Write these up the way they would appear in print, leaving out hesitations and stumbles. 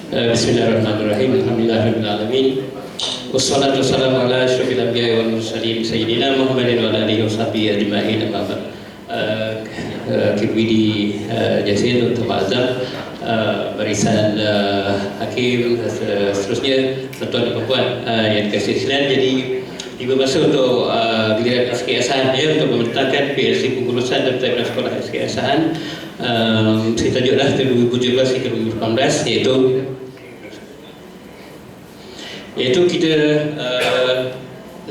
Bismillahirrahmanirrahim. Alhamdulillahirabbil alamin. Wassalatu wassalamu ala asyrofil anbiya'i wal mursalin sayyidina Muhammadin wa ala alihi washabbihi ajma'in. Amma ba'd. Kibidi jazil untuk azam barisan hakim seterusnya tuan-tuan dan puan yang dikasihi sekalian. Jadi tiba masa untuk giliran SK Asahan untuk membentangkan PLC pengurusan dan pentadbiran sekolah SK Asahan. Saya tajuklah dari 2017 hingga 2018, iaitu kita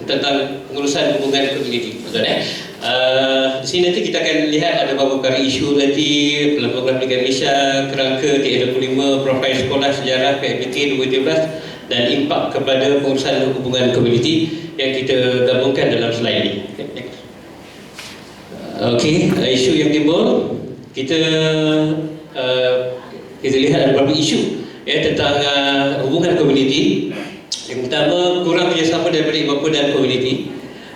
tentang pengurusan hubungan komuniti. Di sini nanti kita akan lihat ada beberapa isu nanti dalam program Pendidikan Malaysia, kerangka TS25, profil sekolah, sejarah PMBK 2013 dan impak kepada pengurusan hubungan komuniti yang kita gabungkan dalam slide ini. Okey, isu yang timbul kita lihat ada beberapa isu tentang hubungan komuniti. Yang pertama, kurang kerjasama daripada ibu bapa dan komuniti.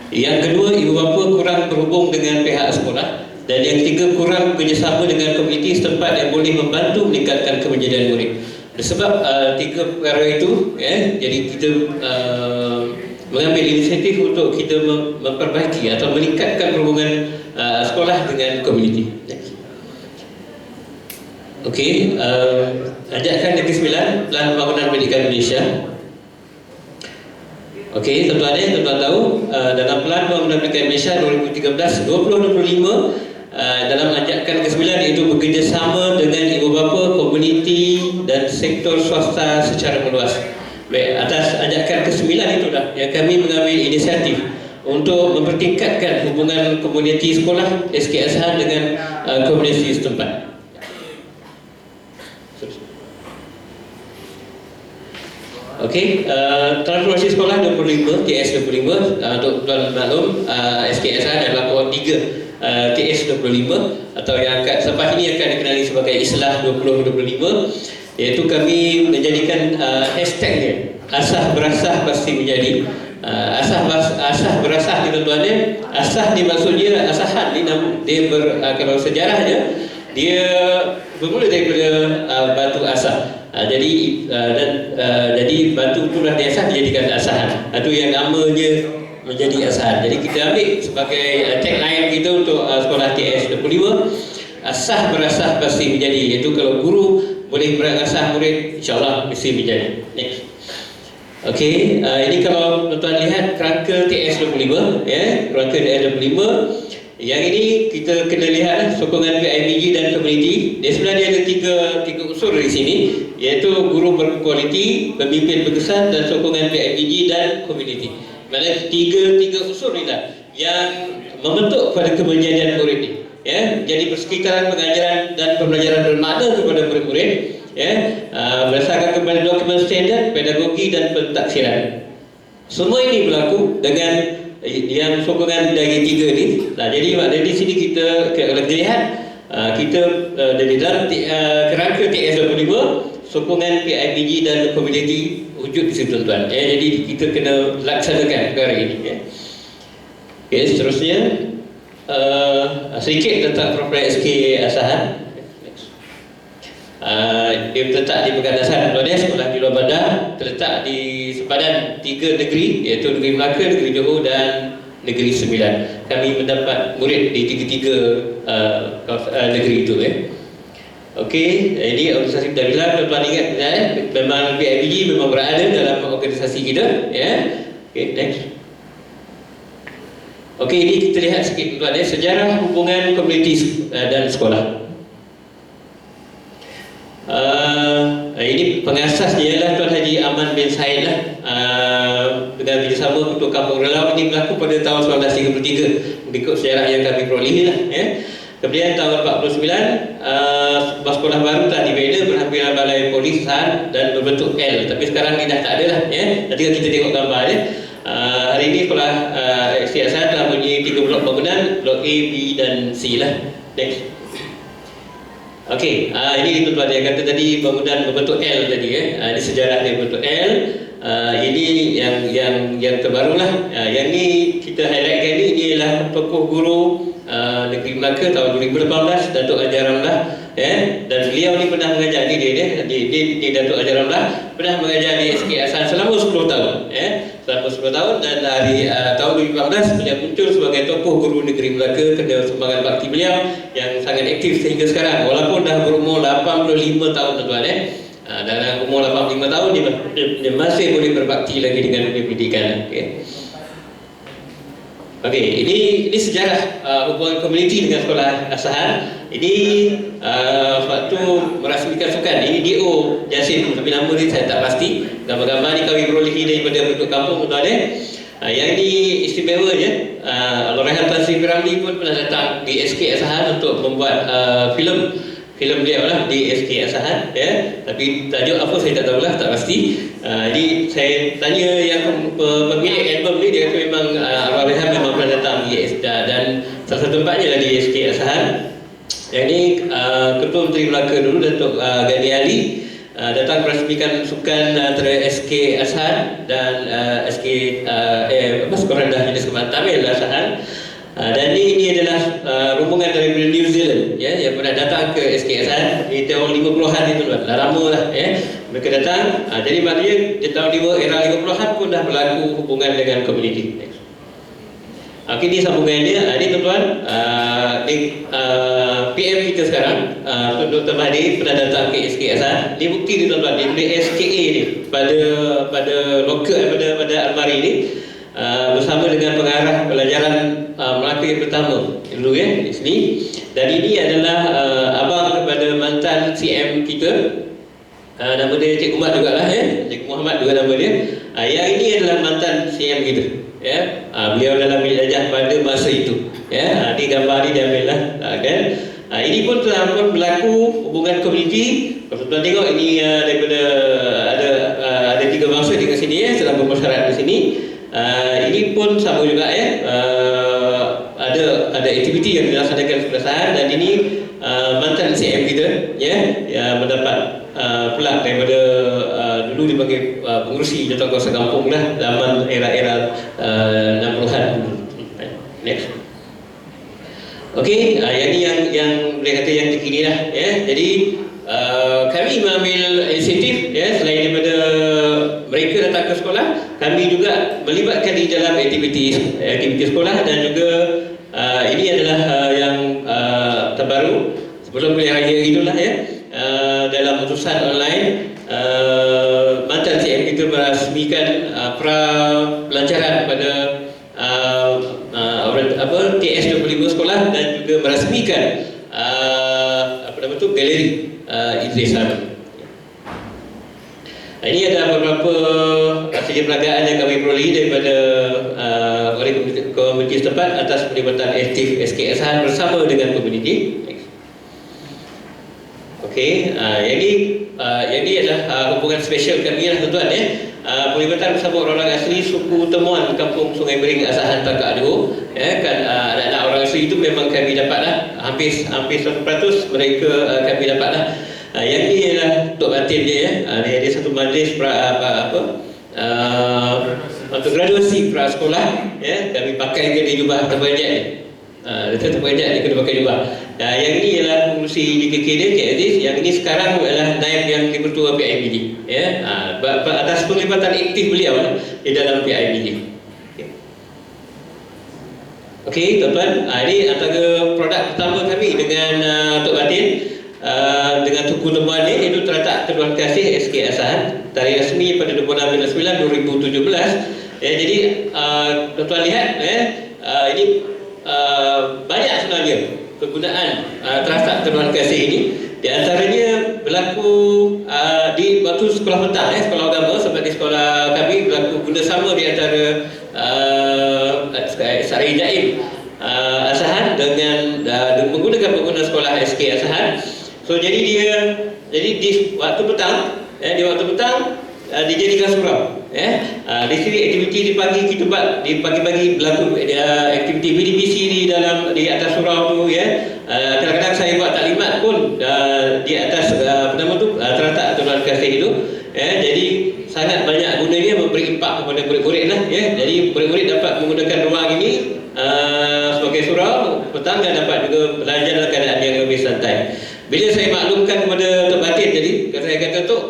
Yang kedua, ibu bapa kurang berhubung dengan pihak sekolah. Dan yang ketiga, kurang kerjasama dengan komuniti setempat yang boleh membantu meningkatkan kemenjadian murid. Sebab tiga perkara itu, jadi kita mengambil inisiatif untuk kita memperbaiki atau meningkatkan hubungan sekolah dengan komuniti. Okey, ajakan yang ke-9, Pelan Pembangunan Pendidikan Malaysia. Okey, tuan-tuan tahu dalam Pelan Pembangunan Pendidikan Malaysia 2013-2025 dalam ajakan ke-9 iaitu bekerjasama dengan ibu bapa, komuniti dan sektor swasta secara meluas. Baik, atas ajakan ke-9 itulah yang kami mengambil inisiatif untuk mempertingkatkan hubungan komuniti sekolah SK Asahan dengan komuniti setempat. Okey, transformasi sekolah 25, TS 25, untuk tuan maklum, SK Asahan adalah kohort 3 TS 25 atau yang selepas ini akan dikenali sebagai Islah 2025, iaitu kami menjadikan hashtagnya asah berasah pasti menjadi. Asah berasah ni tuan-tuan dia, asah ni maksudnya asahan ni dia kalau sejarahnya dia bermula daripada batu asah. Jadi batu itulah diasah dijadikan asahan. Itu yang namanya menjadi asahan. Jadi kita ambil sebagai tagline kita untuk sekolah TS 25, asah berasah pasti menjadi. Iaitu kalau guru boleh berasah murid, insya-Allah mesti menjadi. Next. Okey, ini kalau tuan-tuan lihat kerangka TS 25, kerangka TS 25. Yang ini kita kena lihat sokongan PIBG dan komuniti. Dia sebenarnya ada tiga unsur di sini, iaitu guru berkualiti, pemimpin berkesan dan sokongan PIBG dan komuniti. Maksudnya tiga unsur inilah yang membentuk pada kemenjadian murid ini. Jadi persekitaran pengajaran dan pembelajaran bermakna kepada murid-murid, berdasarkan kepada dokumen standard, pedagogi dan pentaksiran. Semua ini berlaku dengan yang sokongan dari tiga ni. Jadi dari sini kita kalau kita lihat kita dari dalam kerangka TS 25, sokongan PIBG dan komuniti wujud di situ tuan-tuan. Jadi kita kena laksanakan perkara ini. Okey, seterusnya sedikit tentang profil SK Asahan. Dia terletak di Pekan Dasar Sekolah di luar bandar, terletak di sepadan 3 negeri, iaitu Negeri Melaka, Negeri Johor dan Negeri Sembilan. Kami mendapat murid di tiga-tiga negeri itu. Okey, ini organisasi pentadbiran, tuan-tuan ingat memang PIBG memang berada dalam organisasi kita. Okey, next. Okey, ini kita lihat sikit tuan, sejarah hubungan komuniti dan sekolah. Ini pengasasnya ialah Tuan Haji Aman bin Said dengan kerjasama Ketua Kampung Relawan. Ini berlaku pada tahun 1933 mengikut sejarah yang kami perolehi Kemudian tahun 49 sebuah sekolah baru telah dibina berhampiran balai polis dan berbentuk L, tapi sekarang ini dah tak ada lah. Nanti kita tengok gambar hari ini sekolah SK Asahan telah mempunyai 3 blok bangunan, blok A, B dan C lah. Next. Okey, ini tuan-tuan yang kata tadi bangunan berbentuk L tadi. Ini sejarah dia berbentuk L. Ini yang terbaru lah. Yang ni kita highlightkan ni ialah tokoh guru Negeri Melaka tahun 2018, Datuk Haji Ramlah. Dan beliau ni pernah mengajar ni dia di Ini Datuk Haji Ramlah pernah mengajar di SK Azhar selama 10 tahun, selama 10 tahun, dan dari tahun 2014 beliau muncul sebagai tokoh guru negeri Melaka kerana sumbangan bakti beliau yang sangat aktif sehingga sekarang, walaupun dah berumur 85 tahun tuan-tuan. Dalam umur 85 tahun dia masih boleh berbakti lagi dengan dunia pendidikan. Okey, ini sejarah hubungan komuniti dengan sekolah Azhar. Ini waktu merasmikan sukan, ini D.O. Jasim, tapi nama ni saya tak pasti. Gambar-gambar ni kami perolehi daripada penduduk kampung tuan. Yang ini istimewa je. Allahyarham Tan Sri Ramli pun pernah datang di SK Azhar untuk membuat filem dia lah di SK Azhar, tapi tajuk apa saya tak tahulah, tak pasti. Jadi saya tanya yang pemilik album ni, dia kata memang Allahyarham memang pernah datang di SK, dan salah satu tempatnya lah di SK Azhar. Yang ni Ketua Menteri Melaka dulu, Datuk Ghani Ali, datang merasmikan sukan antara SK Azhar dan SK Sekolah Rendah Jenis Kebangsataan Tamil Azhar. Dan ini adalah rombongan daripada New Zealand, yang pernah datang ke SK Azhar di tahun 50-an itu, dah lama lah, mereka datang. Jadi maknanya di tahun era 50-an pun dah berlaku hubungan dengan komuniti. Okey, ini sambungannya. Ini tuan-tuan, PM kita sekarang, Dr. Mahdi pernah datang ke SK Azhar. Ini bukti ni tuan-tuan, dia SKA ni pada loker, pada almari ni, bersama dengan pengarah pelajaran Melaka yang pertama dulu di sini. Dan ini adalah abang kepada mantan CM kita, nama dia Cik Umar jugalah, Cik Muhammad juga nama dia. Yang ini adalah mantan CM kita, beliau dalam bilik darjah pada masa itu. Ini gambar ni dia ambil lah, kan. Ini pun telah pun berlaku hubungan komuniti. Kalau tuan tengok, ini daripada ada 3 bangsa di sini, sedang bermasyarakat di sini. Ini pun sama juga, ada aktiviti yang dilaksanakan sebelah sana. Dan ini mantan CM kita, yang mendapat pelak daripada dulu dipanggil pengurusi Jatuh Kuasa Kampung lah, zaman era-era 60-an. Next. Okey, yang ni yang boleh kata yang terkini lah, Jadi kami mengambil inisiatif, selain daripada mereka datang ke sekolah, kami juga melibatkan di dalam aktiviti sekolah. Dan juga ini adalah yang terbaru sebelum Pilihan Raya Idul lah, dalam utusan online, mantan CM kita merasmikan pelancaran pada TS25 sekolah, dan juga merasmikan galeri Idris Hamid. Ini ada beberapa saja peragaan yang kami perolehi daripada oleh komiti setempat atas pelibatan aktif SK Azhar bersama dengan komuniti. Okey, yang ini adalah hubungan special kami lah tuan-tuan, pelibatan bersama orang-orang asli suku temuan Kampung Sungai Bering Asahan Takak Aduh. Kan anak-anak orang asli itu memang kami dapat lah, hampir 100% mereka kami dapat lah. Yang ini adalah Tok Batin dia, dia satu majlis untuk graduasi pra sekolah, kami pakai ke di jubah terbajak ni. Terbajak dia kena pakai jubah. Yang ini ialah pengurusi DKK dia, Cik Aziz. Yang ini sekarang adalah naib yang ketua PIBD, atas penglibatan aktif beliau di dalam PIBD. Okey, tuan-tuan, ini antara produk pertama kami dengan Tok Batin, dengan Tuku Temuan ni, itu terletak Terduan Kasih SK Azhar, tarikh rasmi pada 26 bulan 9 2017. Jadi tuan-tuan lihat, ini banyak sebenarnya penggunaan terletak Terduan Kasih ini. Di antaranya berlaku di waktu sekolah petang, sekolah agama seperti sekolah kami, berlaku guna sama di antara Sari Jaim Azhar dengan menggunakan pengguna sekolah SK Azhar. So jadi di waktu petang, dijadikan surau. Di sini aktiviti di pagi kita buat, di pagi-pagi berlaku aktiviti BDPC di atas surau tu, kadang-kadang saya buat taklimat pun di atas terletak Terduan Kasih itu. Jadi sangat banyak gunanya, memberi impak kepada murid-murid lah, Jadi murid-murid dapat menggunakan ruang ini sebagai surau petang, dan dapat juga belajar dalam keadaan yang lebih santai. Bila saya maklumkan kepada Tok Batin tadi, saya kata, Tok,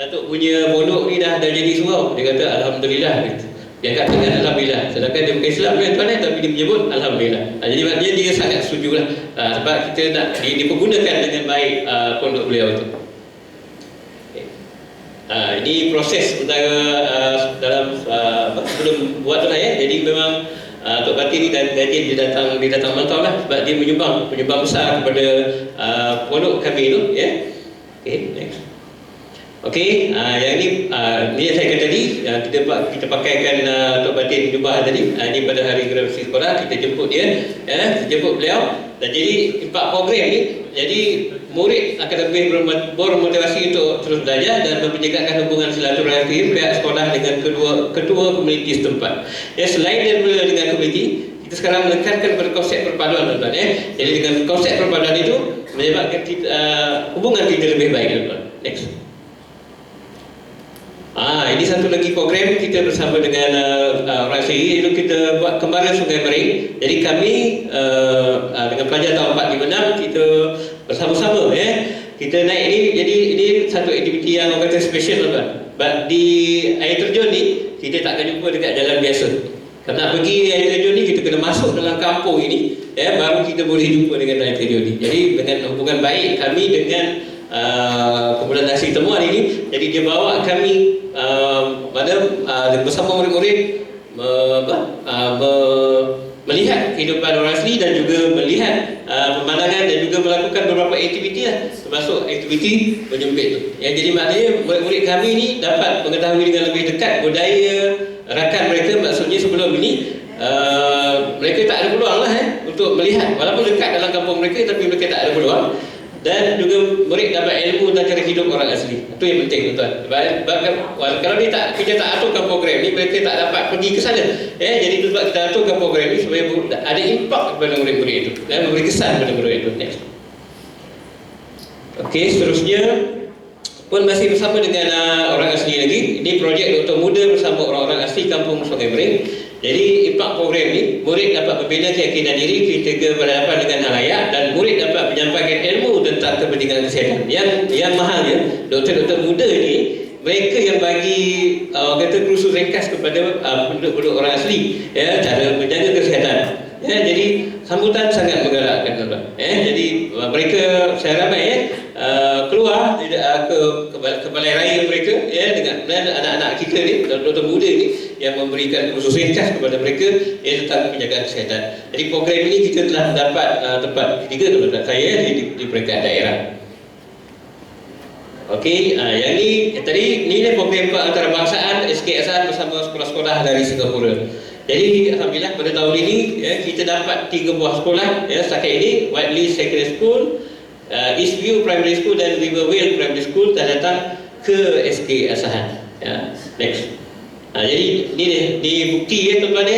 Datuk punya pondok ni dah jadi surau. Dia kata Alhamdulillah. Dia kata dengan Alhamdulillah. Sedangkan dia bukan Islam kan tuan, tapi dia menyebut Alhamdulillah. Jadi maknanya dia sangat setuju lah. Sebab kita nak dipergunakan dengan baik pondok beliau itu. Ini proses antara dalam sebelum buat tu lah ya. Jadi memang Tok Bati ni dia datang mantau lah, sebab dia menyumbang besar kepada pondok kami tu ya. Next. Yang ni yang saya kata tadi, kita pakaikan Tok Bati jubah tadi. Ini pada hari graduasi sekolah kita jemput dia, jemput beliau. Dan jadi impak program ni, jadi murid akan lebih bermotivasi untuk terus belajar dan memperjagakan hubungan silaturahmi pihak sekolah dengan ketua komuniti setempat. Selain daripada dengan komuniti, kita sekarang menekankan pada konsep perpaduan tuan-tuan ya. Jadi dengan konsep perpaduan itu menyebabkan hubungan kita lebih baik tuan-tuan. Next. Ini satu lagi program kita bersama dengan orang SRI, itu kita buat Kembaran Sungai Mering. Jadi kami dengan pelajar tahun 4, 5, 6 kita bersama-sama ya. Kita naik ini, jadi ini satu aktiviti yang orang kata special tuan-tuan. Di air terjun ni kita tak akan jumpa dekat jalan biasa. Kalau nak pergi air terjun ni kita kena masuk dalam kampung ini ya, baru kita boleh jumpa dengan air terjun ni. Jadi dengan hubungan baik kami dengan kumpulan Nasi Temuan ini, jadi dia bawa kami bersama murid-murid melihat kehidupan orang asli dan juga melihat pemandangan dan juga melakukan beberapa aktiviti lah, termasuk aktiviti menyembelih tu. Jadi maknanya murid-murid kami ni dapat mengetahui dengan lebih dekat budaya rakan mereka. Maksudnya sebelum ini mereka tak ada peluang lah untuk melihat, walaupun dekat dalam kampung mereka, tapi mereka tak ada peluang. Dan juga murid dapat ilmu tentang cara hidup orang asli. Itu yang penting tuan. Kalau kita tak aturkan program ni, mereka tak dapat pergi ke sana. Jadi itu sebab kita aturkan program ni supaya ada impak kepada murid-murid itu dan memberi kesan kepada murid itu. Next. Seterusnya pun masih bersama dengan orang asli lagi. Ini projek Doktor Muda bersama orang-orang asli Kampung Sungai Mering. Jadi impak program ni, murid dapat membina keyakinan diri, kritikal berhadapan dengan halayak, dan murid dapat menyampaikan ilmu tentang kepentingan kesihatan. Yang mahalnya, doktor-doktor muda ni, mereka yang bagi kata kursus ringkas kepada penduduk-penduduk orang asli ya, cara menjaga kesihatan. Jadi sambutan sangat menggalakkan tuan-tuan. Jadi mereka saya ramai keluar ke balai raya mereka ya, dengan anak-anak kita ni, doktor muda ni, yang memberikan kursus ringkas kepada mereka tentang penjagaan kesihatan. Jadi program ini kita telah mendapat tempat ketiga tuan-tuan saya di peringkat daerah. Yang ni tadi ni program keantarabangsaan SKSR bersama sekolah-sekolah dari Singapura. Jadi alhamdulillah pada tahun ini kita dapat 3 buah sekolah setakat ini, Whiteley Secondary School, Eastview Primary School dan Rivervale Primary School telah datang ke SK Asahan. Next. Jadi ini bukti tuan-tuan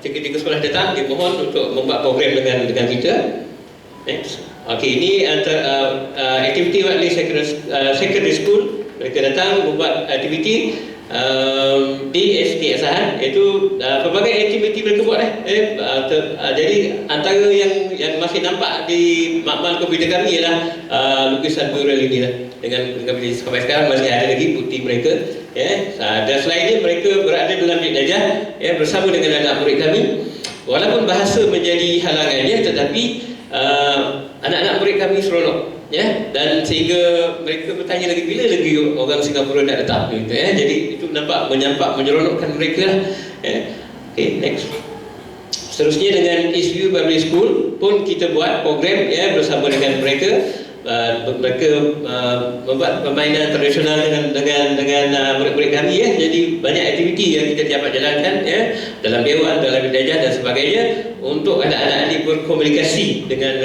tiga-tiga sekolah datang dimohon untuk membuat program dengan kita. Next. Ini antara aktiviti Whiteley Secondary School, mereka datang membuat aktiviti di SK Asahan, iaitu pelbagai aktiviti mereka buat jadi antara yang masih nampak di makmal komputer kami ialah lukisan mural ini lah. Dengan sampai sekarang masih ada lagi bukti mereka dan selain itu mereka berada dalam bilik darjah bersama dengan anak murid kami. Walaupun bahasa menjadi halangannya, tetapi anak-anak murid kami seronok dan sehingga mereka bertanya lagi bila lagi orang Singapura nak datang jadi itu nampak menyeronokkan mereka lah. Next. Seterusnya dengan Eastview Primary School pun kita buat program bersama dengan mereka. Mereka membuat permainan tradisional dengan murid-murid kami jadi banyak aktiviti yang kita dapat jalankan dalam dewan, dalam bidajah dan sebagainya untuk anak-anak ini berkomunikasi dengan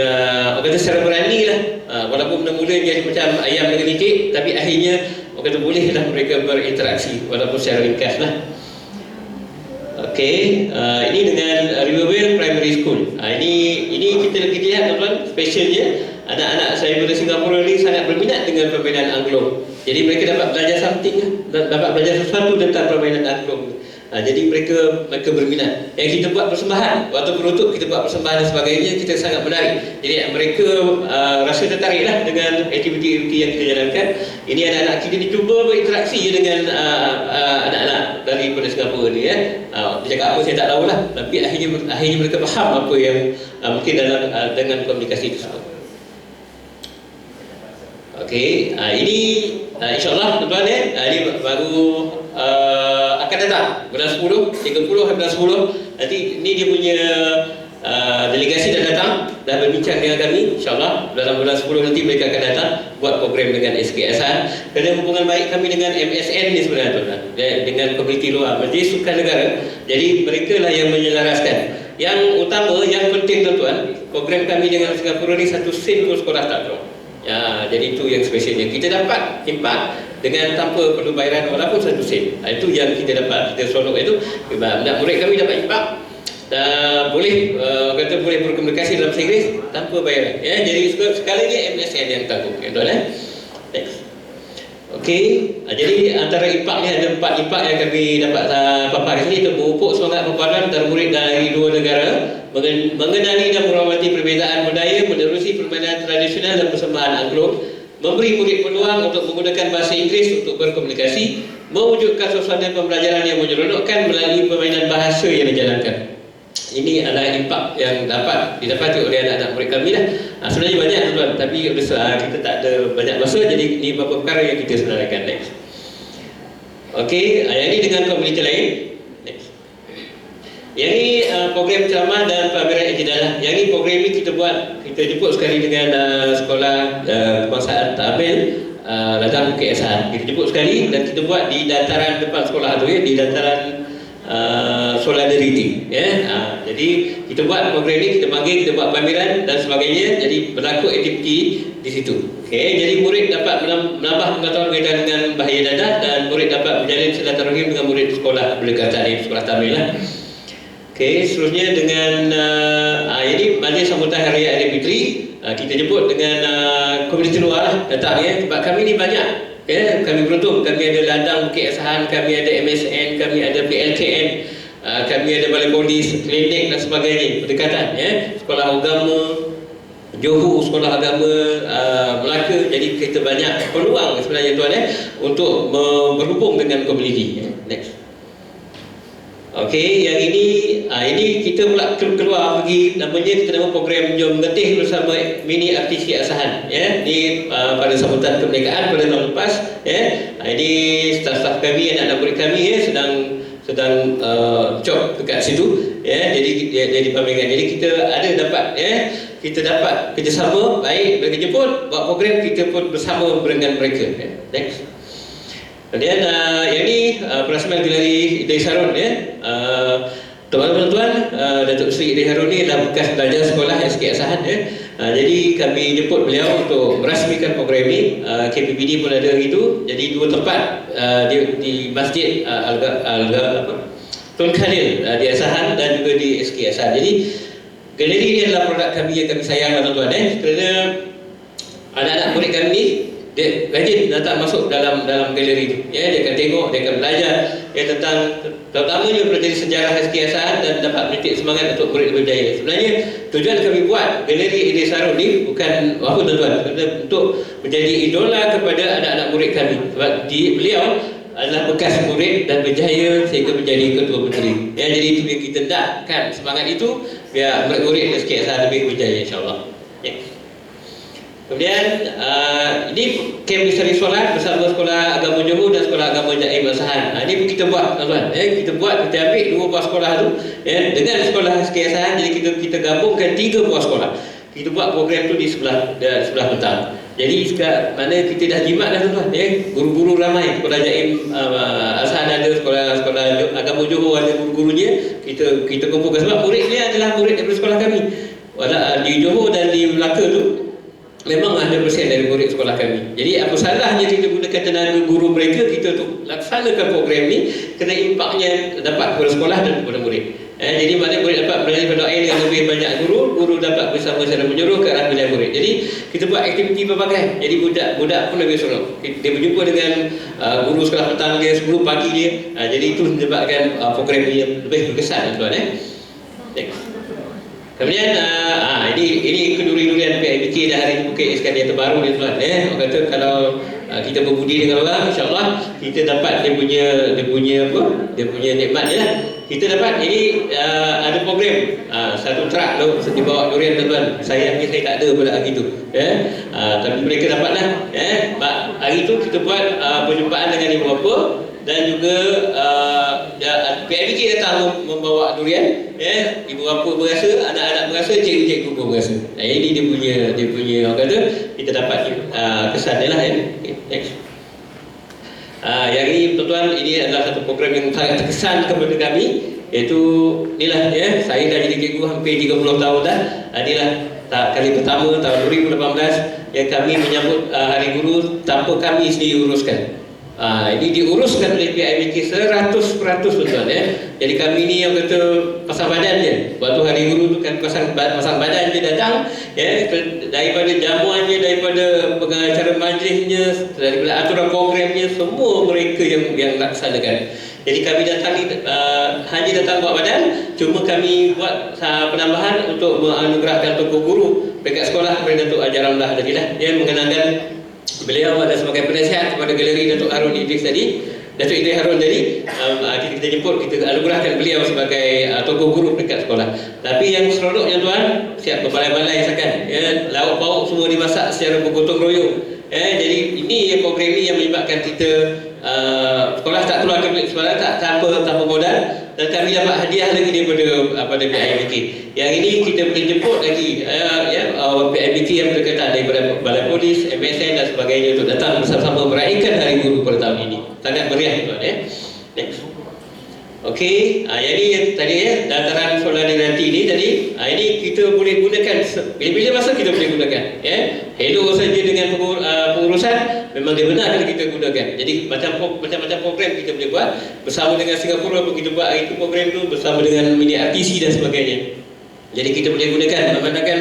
secara berani lah. Walaupun mula-mula jadi macam ayam dengan itik, tapi akhirnya bolehlah mereka berinteraksi walaupun secara ringkas lah. Ini dengan Rivervale Primary School. Ini kita lihat tuan-tuan, specialnya anak-anak saya dari Singapura ni sangat berminat dengan permainan angklung. Jadi mereka dapat belajar something, dapat belajar sesuatu tentang permainan angklung. Jadi mereka berminat. Yang kita buat persembahan, waktu penutup kita buat persembahan dan sebagainya, kita sangat menarik. Jadi mereka rasa tertariklah dengan aktiviti-aktiviti yang kita jalankan. Ini anak-anak kita ni cuba berinteraksi dengan anak-anak daripada Singapura ni, ya. Dia cakap apa saya tak tahulah, tapi akhirnya mereka faham apa yang mungkin dalam dengan komunikasi tersebut. Okey, ini insya-Allah tuan-tuan, ini baru akan datang bulan 10, 30 bulan 10. Nanti ini dia punya delegasi dah datang, dah berbincang dengan kami. InsyaAllah dalam bulan 10 nanti mereka akan datang buat program dengan SK Azhar. Kerana hubungan baik kami dengan MSN ni sebenarnya tuan-tuan, dengan komuniti luar, Majlis Sukan Negara. Jadi mereka lah yang menyelaraskan. Yang utama, yang penting tuan-tuan, program kami dengan Singapura ni 1 sen pun sekolah tak tahu. Ya, jadi itu yang spesialnya. Kita dapat impak dengan tanpa perlu bayaran walaupun 1 sen. Itu yang kita dapat. Kita seronok itu. Nak murid kami dapat impak. Boleh kata boleh berkomunikasi dalam bahasa Inggeris tanpa bayaran. Ya, jadi sekalanya MSN yang tanggung. Tuan-tuan. Next. Okey, jadi antara impak ni ada 4 impak yang kami dapat paparkan sini. Itu memupuk semangat perpaduan antara murid dari 2 negara, mengenali dan merawati perbezaan budaya, menerusi permainan tradisional dan persembahan angklung, memberi murid peluang untuk menggunakan bahasa Inggeris untuk berkomunikasi, mewujudkan suasana pembelajaran yang menyeronokkan melalui permainan bahasa yang dijalankan. Ini adalah impak yang didapati oleh anak-anak murid kami lah. Sebenarnya banyak tuan-tuan, tapi kita tak ada banyak masa, jadi ini beberapa perkara yang kita senaraikan. Next. Okey, yang ini dengan komuniti lain. Next. Yang ini program ceramah dan pameran ijazah. Yang ini program ini kita jemput sekali dengan sekolah kebangsaan Ta'amil Ladang Bukit Azhar. Kita jemput sekali dan kita buat di dataran depan sekolah tu, ya, di dataran Solidarity, ya. Jadi kita buat program ini, kita panggil, kita buat pameran dan sebagainya. Jadi berlaku aktiviti di situ. Okey, jadi murid dapat menambah pengetahuan berkaitan dengan bahaya dadah dan murid dapat menjalin silaturahim dengan murid sekolah berdekatan di sekolah Tamil lah. Okey, seterusnya dengan ini majlis sambutan Hari Raya Aidilfitri. Kita jemput dengan komuniti luar lah datang, ya. Sebab kami ni banyak. Ya, kami beruntung, kami ada Ladang Bukit Azhar, kami ada MSN, kami ada PLKN, kami ada Balai Polis, klinik dan sebagainya, berdekatan, ya. Sekolah agama Johor, sekolah agama Melaka. Jadi kita banyak peluang sebenarnya tuan, ya, untuk berhubung dengan komuniti, ya. Next. Okey, yang ini kita pula keluar pergi, namanya kita nama program Jom Ngetih bersama Mini Artisi Asahan, ya. Ini pada sambutan kemerdekaan pada tahun lepas, ya. Ini staf-staf kami, anak-anak murid kami, ya, sedang job dekat situ, ya. Jadi pameran. Jadi kita ada dapat, ya, kita dapat kerjasama baik, mereka jemput buat program, kita pun bersama dengan mereka, ya. Next. Kemudian yang ini Perasmian Geleri Idris Harun, ya. Tuan-tuan, Datuk Seri Idris Harun ni adalah bekas pelajar sekolah SK Asahan, ya. Jadi kami jemput beliau untuk merasmikan program ini. KPPD pun ada itu. Jadi 2 tempat, di Masjid Tun Khalil di Asahan dan juga di SK Asahan. Jadi galeri ini adalah produk kami yang kami sayang, tuan-tuan, kerana anak-anak murid kami ni dia rajin datang masuk dalam galeri itu, ya. Dia akan tengok, dia akan belajar, ya, tentang terutamanya pelajari sejarah SK Asahan dan dapat menitik semangat untuk murid berjaya. Sebenarnya tujuan kami buat galeri Idris Harun ni bukan apa, tuan-tuan, untuk menjadi idola kepada anak-anak murid kami. Sebab beliau adalah bekas murid dan berjaya sehingga menjadi ketua menteri, ya. Jadi itu yang kita hendakkan, semangat itu biar murid-murid SK Asahan lebih berjaya, insya-Allah, ya. Kemudian ini kem misteri solat bersama Sekolah Agama Johor dan Sekolah Agama Jaim Asahan. Ini kita buat, tuan-tuan, ya. Kita ambil 2 buah sekolah tu, ya, dengan Sekolah SK Asahan. Jadi kita gabungkan 3 buah sekolah. Kita buat program tu di sebelah petang. Jadi mana kita dah jimat dah, tuan-tuan, ya. Guru-guru ramai, Sekolah Jaim Asahan ada, Sekolah Agama Johor ada guru-gurunya. Kita kumpulkan sebab muridnya adalah murid daripada sekolah kami. Di Johor dan di Melaka tu memang 100% dari murid sekolah kami. Jadi apa salahnya kita gunakan tenaga guru mereka, kita untuk laksanakan program ni, kerana impaknya dapat kepada sekolah dan kepada murid. Jadi maknanya murid dapat belajar berdoa dengan lebih banyak guru, guru dapat bersama secara menyeluruh ke arah belajar murid. Jadi kita buat aktiviti berbagai. Jadi budak pun lebih seronok. Dia berjumpa dengan guru sekolah petang dia, guru pagi dia. Jadi itu menyebabkan program ini lebih berkesan, tuan. Next. Kemudian ini keduri-durian PIBK dah hari ini Bukit Iskandar terbaru ni, tuan. Orang kata kalau kita berbudi dengan orang, insya-Allah kita dapat dia punya nikmat dia lah. Kita dapat ini ada program satu truk tu dibawa durian, tuan. Sayangnya saya tak ada pada hari tu, tapi mereka dapatlah. Hari tu kita buat perjumpaan dengan ibu bapa dan juga PIBK datang membawa durian, ibu bapa berasa, anak-anak berasa, cikgu-cikgu pun berasa. Ini dia punya orang kata kita dapat kesan dia lah. Okay, next. Yang ini tuan-tuan, ini adalah satu program yang sangat terkesan kepada kami, iaitu inilah saya dah jadi cikgu hampir 30 tahun dah. Inilah kali pertama tahun 2018 yang kami menyambut Hari Guru tanpa kami sendiri uruskan. Ini diuruskan oleh PIBK 100%, tuan-tuan. Jadi kami ni yang kata pasang badan je. Waktu Hari Guru tu kan pasang badan je datang, daripada jamuannya, daripada pengacara majlisnya, daripada aturan programnya, semua mereka yang laksanakan. Jadi kami datang ni hanya datang buat badan, cuma kami buat penambahan untuk menganugerahkan tokoh guru dekat sekolah kepada Datuk Ajaramlah tadi lah. Dia mengenangkan beliau ada sebagai penasihat kepada galeri Datuk Harun Idris tadi. Datuk Idris Harun tadi kita jemput, kita anugerahkan beliau sebagai tokoh guru dekat sekolah. Tapi yang seronoknya, tuan, siap berbalai-balai sakan, lauk pauk semua dimasak secara bergotong royong. Jadi ini program ni yang menyebabkan kita sekolah tak keluarkan duit sekolah, tanpa modal, dan kami dapat hadiah lagi daripada PIBK. Yang ini kita boleh jemput lagi PIBK yang berdekatan daripada Balai Polis, MSN dan sebagainya untuk datang bersama-sama meraihkan Hari Guru pada tahun ini. Sangat meriah, tuan. Next. Okey, yang ini tadi dataran solidariti ini tadi. Ini kita boleh gunakan bila masa kita boleh gunakan. Hello saja dengan pengurusan memang dia benar kalau kita gunakan. Jadi macam-macam program kita boleh buat bersama dengan Singapura pun kita buat hari itu program tu bersama dengan mini RTC dan sebagainya. Jadi kita boleh gunakan memandangkan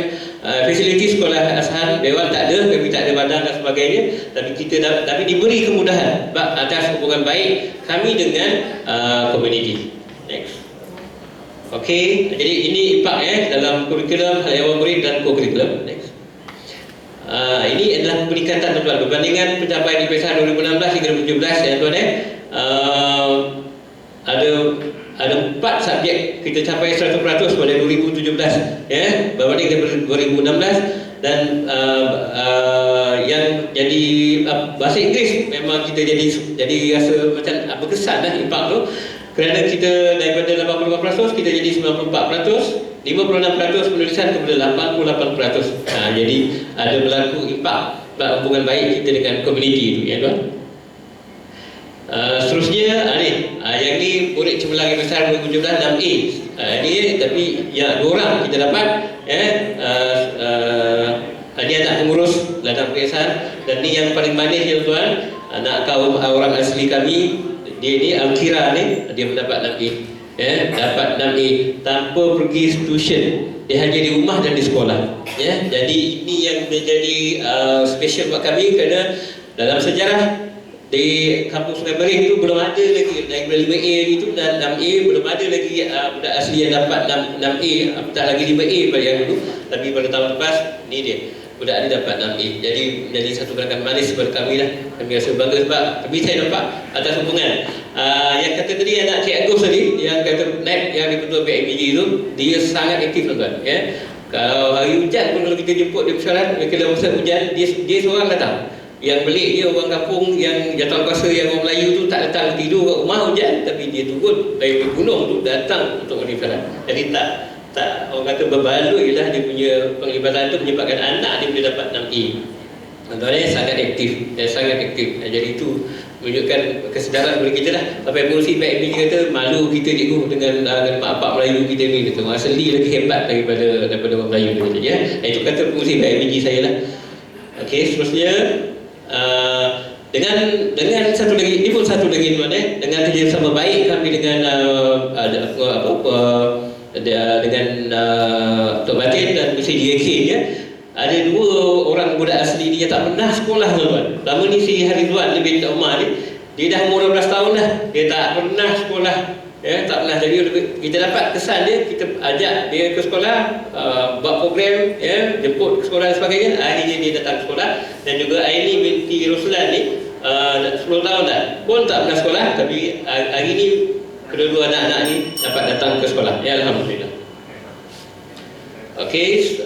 fasiliti sekolah Azhar Dewan tak ada, kami tak ada badan dan sebagainya, tapi diberi kemudahan atas hubungan baik kami dengan komuniti. Next. Okey, jadi ini impak dalam kurikulum, hal ehwal murid dan co-kurikulum. Next. Ini adalah peningkatan, tuan, berbandingan pencapaian IPSA 2016 hingga 2017 tuan. Ada 4 subjek kita capai 100% pada 2017 berbanding dengan 2016. Dan yang jadi bahasa Inggeris memang kita jadi rasa macam berkesan impak tu, kerana kita daripada 85% kita jadi 94%, 56% penulisan kepada 88%. Jadi ada berlaku impak hubungan baik kita dengan komuniti itu, tuan. Seterusnya yang ni murid cemerlang yang besar 2017 6A. Ini tapi dua orang kita dapat dia anak pengurus ladang perhiasan, dan ni yang paling manis ya, tuan, anak kaum orang asli kami. Dia ni Al-Kira ni, dia mendapat 6A. Dapat 6A tanpa pergi tuition. Dia hanya di rumah dan di sekolah. Jadi ini yang menjadi special buat kami, kerana dalam sejarah di kampung Sungai Berih itu belum ada lagi daripada 5A itu dan 6A, belum ada lagi budak asli yang dapat 6A, tak lagi 5A pada yang dulu. Tapi pada tahun lepas ni dia budak ni dapat 6A. Jadi satu gerakan manis kepada kami lah. Kami rasa bangga sebab kami saya nampak atas hubungan. Yang kata tadi anak Cik Agus tadi, yang kata NEP yang di-ketua PIBG itu, dia sangat aktif, tuan-tuan. Kalau hari hujan pun kalau kita jemput dia bersyarat, kalau masa hujan dia seorang datang. Yang pelik dia orang kampung yang jatuh kuasa yang orang Melayu tu tak datang tidur kat rumah hujan, tapi dia turun dari gunung tu datang untuk beribadat. Jadi tak orang kata berbaloi lah dia punya penglibatan tu menyebabkan anak dia boleh dapat 6A. Tuan-tuan sangat aktif, sangat aktif. Jadi itu menunjukkan kesedaran kepada kita lah. Sampai pengurusi PIBG kata malu kita cikgu dengan mak bapak Melayu kita ni, kata orang asli lagi hebat daripada orang Melayu ni. Itu kata pengurusi PIBG saya lah. Okey, seterusnya dengan satu lagi, ini pun satu lagi tuan, dengan kerjasama baik kami dengan dengan Tok Batin dan PCJK ya. Ada dua orang budak asli ni yang tak pernah sekolah tuan. Lama ni si Harizwan lebih Umar ni, dia dah umur 12 tahun dah, dia tak pernah sekolah ya, tak pernah. Jadi kita dapat kesan dia, kita ajak dia ke sekolah, buat program ya, jemput ke sekolah dan sebagainya. Akhirnya dia datang ke sekolah. Dan juga Aini binti Ruslan ni 10 tahun dah pun tak pernah sekolah, tapi hari ni kedua-dua anak-anak ni dapat datang ke sekolah ya, alhamdulillah. Okey,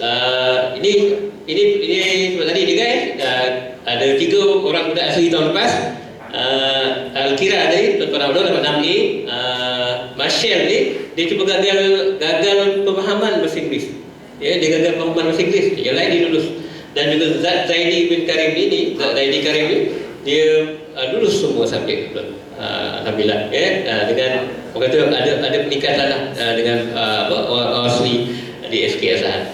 ini sebab tadi dia guys, ada 3 orang budak asli tahun lepas. Al-Kira tadi tuan-tuan Abdul dapat 6A. Marshall ni dia cuba gagal pemahaman bahasa Inggeris. Ya, dia gagal pemahaman bahasa Inggeris. Yang lain dia lulus. Dan juga Zaidi bin Karim ni, Zaidi Karim ni dia lulus semua subjek. Alhamdulillah ya. Dengan orang kata ada peningkatan lah dengan orang asli di SK Asahan.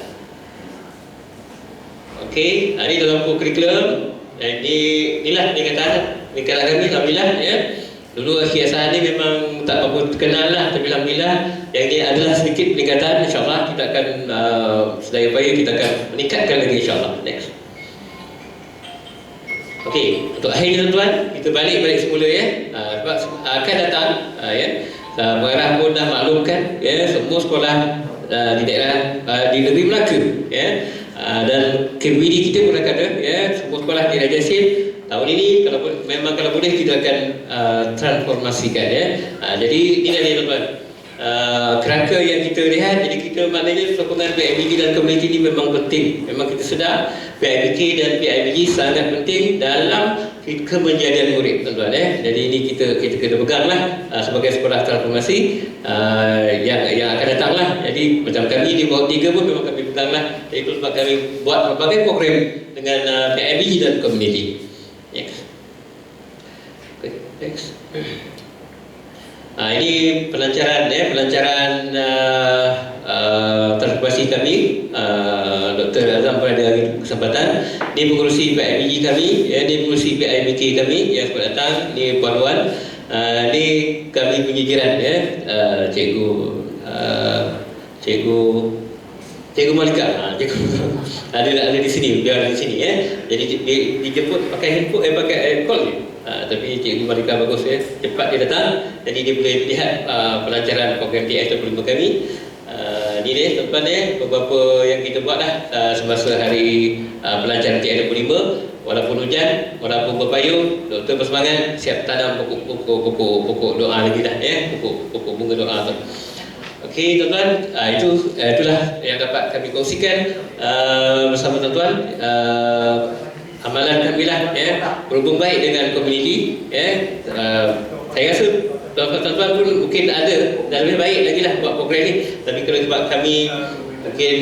Okey, ini dalam kurikulum. Inilah peningkatan kami, alhamdulillah ya. Dulu SK Asahan ni memang tak berapa terkenal lah, tapi alhamdulillah yang ini adalah sedikit peningkatan. InsyaAllah kita akan sedaya upaya kita akan meningkatkan lagi insyaAllah. Next. Okey, untuk akhir tuan-tuan, kita balik semula ya. Sebab akan datang ya. Pengarah pun dah maklumkan ya, semua sekolah di daerah di negeri Melaka ya, dan KBD kita pun akan ada ya, semua sekolah di Raja Asin tahun ini kalau boleh kita akan transformasikan ya. Jadi inilah dia tuan-tuan, kerangka yang kita lihat. Jadi kita maknanya sokongan PIBG dan komuniti ini memang penting. Memang kita sedar PIBG dan PIBG sangat penting dalam kemenjadian murid tuan-tuan ya. Jadi ini kita kena peganglah sebagai sekolah transformasi yang akan datanglah. Jadi macam kami di bawah 3 pun memang kami peganglah. Jadi itu sebab kami buat berbagai program dengan PIBG dan komuniti. Next. Okay, next. Ini pelancaran ya, transformasi kami. Dr. Azam pada hari kesempatan ini pengurusi PIBG kami ya, ini pengurusi PIBG kami yang sempat datang. Ini Puan Wan, ini kami penyikiran ya, Cikgu Malika. Ada di sini, biar di sini ya. Jadi dijemput pakai handphone, pakai call je. Tapi Cikgu Malika bagus ya, cepat dia datang. Jadi dia boleh lihat pelancaran program TS25 kami. Ini dia tuan-tuan ya, beberapa yang kita buat dah semasa hari pelancaran TS25. Walaupun hujan, walaupun berpayung, doktor bersemangat siap tanam pokok doa lagi dah ya, pokok bunga doa tu. Okey tuan-tuan, itulah yang dapat kami kongsikan bersama tuan-tuan. Amalan kami lah ya, berhubung baik dengan komuniti ya. Saya rasa tuan-tuan pun mungkin ada dan lebih baik lagi lah buat program ni. Tapi kalau sebab kami mungkin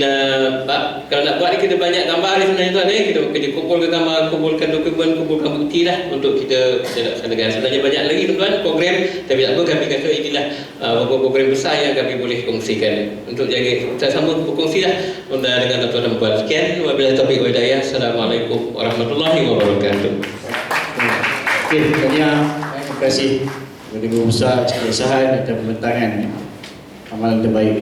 kalau nak buat ni kita banyak gambar ni sebenarnya tuan ya. Kita kumpulkan gambar, kumpulkan dokumen, kumpulkan bukti lah untuk kita laksanakan. Sebenarnya banyak lagi tuan-tuan program, tapi tak apa, kami kata inilah beberapa program besar yang kami boleh kongsikan untuk jaga kita sama berkongsi lah dengan tuan-tuan dan puan. Sekian, wabillahi taufiq wal hidayah. Assalamualaikum warahmatullahi wabarakatuh. Okey, terima kasih kepada Guru Besar SK Asahan atas pembentangan amalan terbaik.